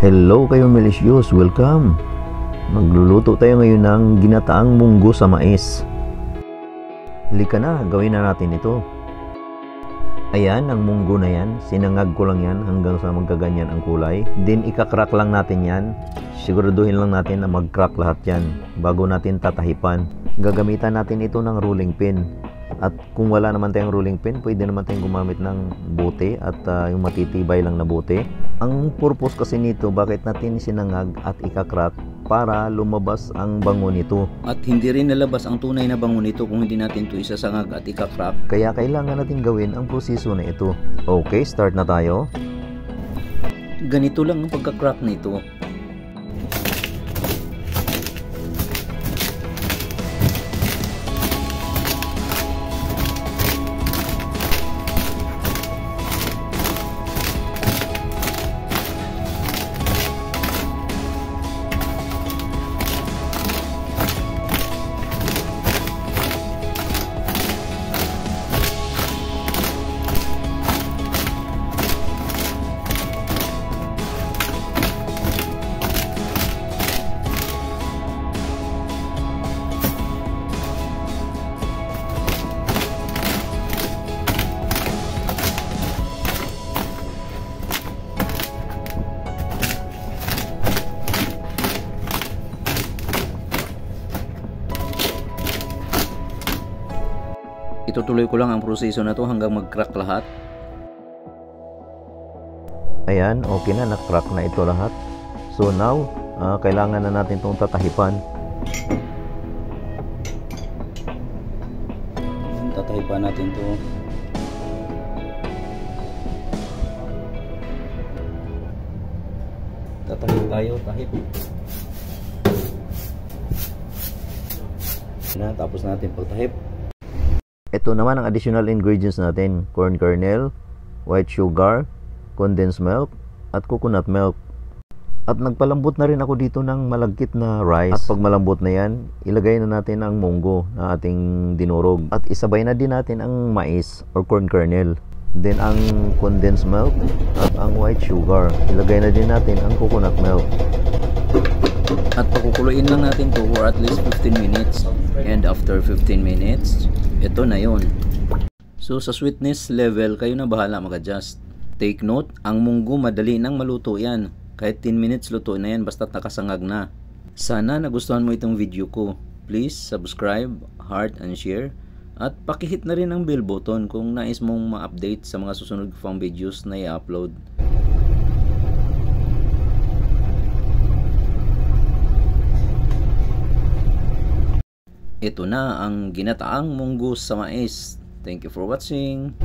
Hello kayo Melisios, welcome! Magluluto tayo ngayon ng ginataang munggo sa mais. Halika na, gawin na natin ito. Ayan, ang munggo na yan. Sinangag ko lang yan hanggang sa magkaganyan ang kulay. Then ikakrack lang natin yan. Siguraduhin lang natin na mag-crack lahat yan bago natin tatahipan. Gagamitan natin ito ng rolling pin. At kung wala naman tayong rolling pin, pwede naman tayong gumamit ng bote at yung matitibay lang na bote. Ang purpose kasi nito, bakit natin sinangag at ikakrack, para lumabas ang bango nito. At hindi rin nalabas ang tunay na bango nito kung hindi natin ito isasangag at ikakrack. Kaya kailangan natin gawin ang proseso na ito. Okay, start na tayo. Ganito lang ang pagkakrack nito. Itutuloy ko lang ang proseso na to hanggang mag-crack lahat. Ayan, okay na, na-crack na ito lahat. So now, kailangan na natin itong tatahipan. Tatahipan natin to. Tatahip tayo, tahip. Na, tapos natin pagtahip. Ito naman ang additional ingredients natin. Corn kernel, white sugar, condensed milk, at coconut milk. At nagpalambot na rin ako dito ng malagkit na rice. At pag malambot na yan, ilagay na natin ang munggo na ating dinurog. At isabay na din natin ang mais or corn kernel. Then ang condensed milk at ang white sugar. Ilagay na din natin ang coconut milk. At pakukuluin lang natin to for at least 15 minutes. And after 15 minutes, ito na yon. So sa sweetness level, kayo na bahala mag-adjust. Take note, ang munggo madali nang maluto yan. Kahit 10 minutes luto na yan basta't nakasangag na. Sana nagustuhan mo itong video ko. Please subscribe, heart and share. At pakihit na rin ang bell button kung nais mong ma-update sa mga susunod pang videos na i-upload. Ito na ang ginataang munggo sa mais. Thank you for watching.